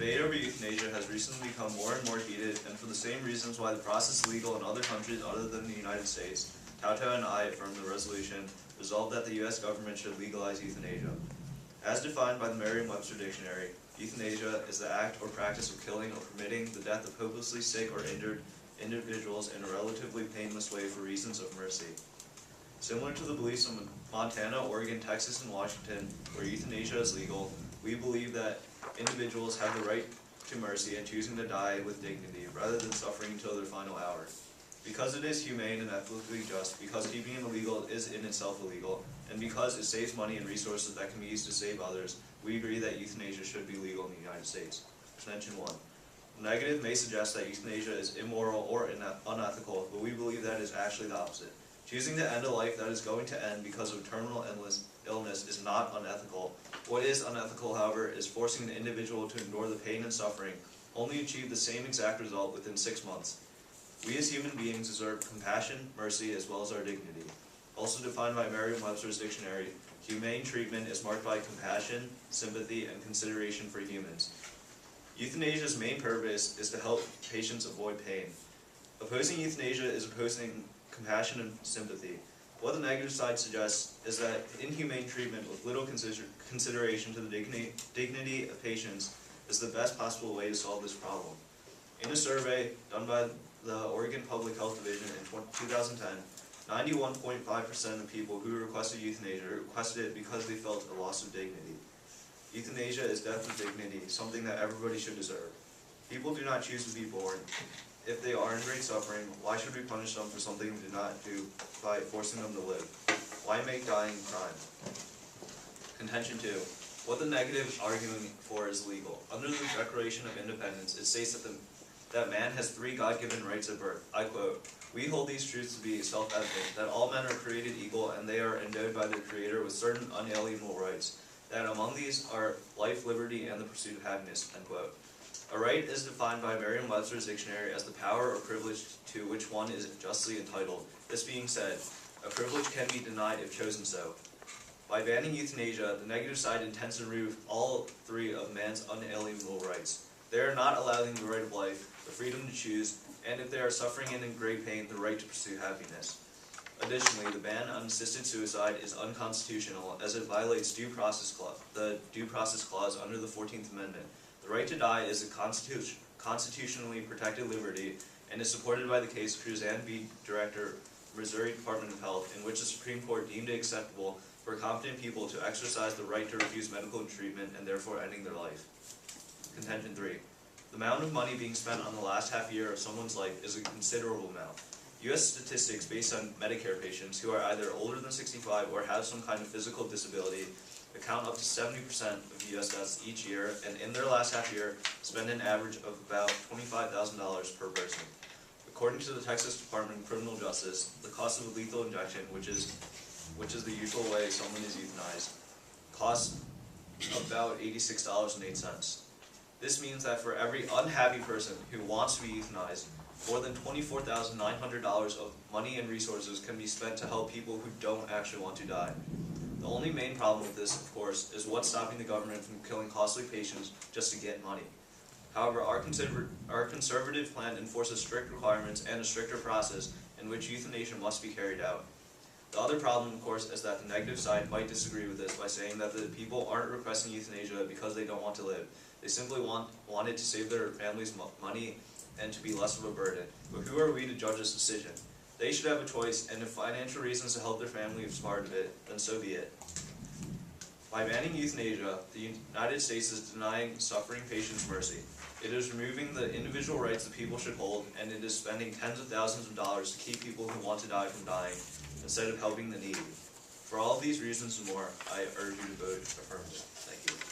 debate over euthanasia has recently become more and more heated, and for the same reasons why the process is legal in other countries other than the United States, Tauto and I affirm the resolution resolved that the U.S. government should legalize euthanasia. As defined by the Merriam-Webster Dictionary, euthanasia is the act or practice of killing or permitting the death of hopelessly sick or injured individuals in a relatively painless way for reasons of mercy. Similar to the beliefs of Montana, Oregon, Texas, and Washington, where euthanasia is legal, we believe that individuals have the right to mercy and choosing to die with dignity, rather than suffering until their final hour. Because it is humane and ethically just, because keeping it illegal is in itself illegal, and because it saves money and resources that can be used to save others, we agree that euthanasia should be legal in the United States. Contention 1. The negative may suggest that euthanasia is immoral or unethical, but we believe that it is actually the opposite. Choosing to end a life that is going to end because of terminal illness is not unethical. What is unethical, however, is forcing an individual to endure the pain and suffering, only to achieve the same exact result within 6 months. We as human beings deserve compassion, mercy, as well as our dignity. Also defined by Merriam-Webster's dictionary, humane treatment is marked by compassion, sympathy, and consideration for humans. Euthanasia's main purpose is to help patients avoid pain. Opposing euthanasia is opposing compassion and sympathy. What the negative side suggests is that inhumane treatment with little consideration to the dignity of patients is the best possible way to solve this problem. In a survey done by the Oregon Public Health Division in 2010, 91.5% of people who requested euthanasia requested it because they felt a loss of dignity. Euthanasia is death with dignity, something that everybody should deserve. People do not choose to be born. If they are in great suffering, why should we punish them for something we did not do by forcing them to live? Why make dying a crime? Contention 2. What the negative is arguing for is legal. Under the Declaration of Independence, it states that man has 3 God-given rights at birth. I quote, "We hold these truths to be self-evident, that all men are created equal and they are endowed by their Creator with certain unalienable rights, that among these are life, liberty, and the pursuit of happiness." End quote. A right is defined by Merriam-Webster's dictionary as the power or privilege to which one is justly entitled. This being said, a privilege can be denied if chosen so. By banning euthanasia, the negative side intends to remove all 3 of man's unalienable rights. They are not allowing the right of life, the freedom to choose, and if they are suffering and in great pain, the right to pursue happiness. Additionally, the ban on assisted suicide is unconstitutional as it violates the due process clause under the 14th Amendment. The right to die is a constitutionally protected liberty and is supported by the case Cruzan v. Director, Missouri Department of Health, in which the Supreme Court deemed it acceptable for competent people to exercise the right to refuse medical treatment and therefore ending their life. Contention 3. The amount of money being spent on the last half year of someone's life is a considerable amount. U.S. statistics based on Medicare patients who are either older than 65 or have some kind of physical disability account up to 70% of U.S. deaths each year, and in their last half year, spend an average of about $25,000 per person. According to the Texas Department of Criminal Justice, the cost of a lethal injection, which is the usual way someone is euthanized, costs about $86.08. This means that for every unhappy person who wants to be euthanized, more than $24,900 of money and resources can be spent to help people who don't actually want to die. The only main problem with this, of course, is what's stopping the government from killing costly patients just to get money. However, our conservative plan enforces strict requirements and a stricter process in which euthanasia must be carried out. The other problem, of course, is that the negative side might disagree with this by saying that the people aren't requesting euthanasia because they don't want to live. They simply want it to save their families money and to be less of a burden. But who are we to judge this decision? They should have a choice, and if financial reasons to help their family is part of it, then so be it. By banning euthanasia, the United States is denying suffering patients mercy. It is removing the individual rights that people should hold, and it is spending tens of thousands of dollars to keep people who want to die from dying, instead of helping the needy. For all of these reasons and more, I urge you to vote affirmative. Thank you.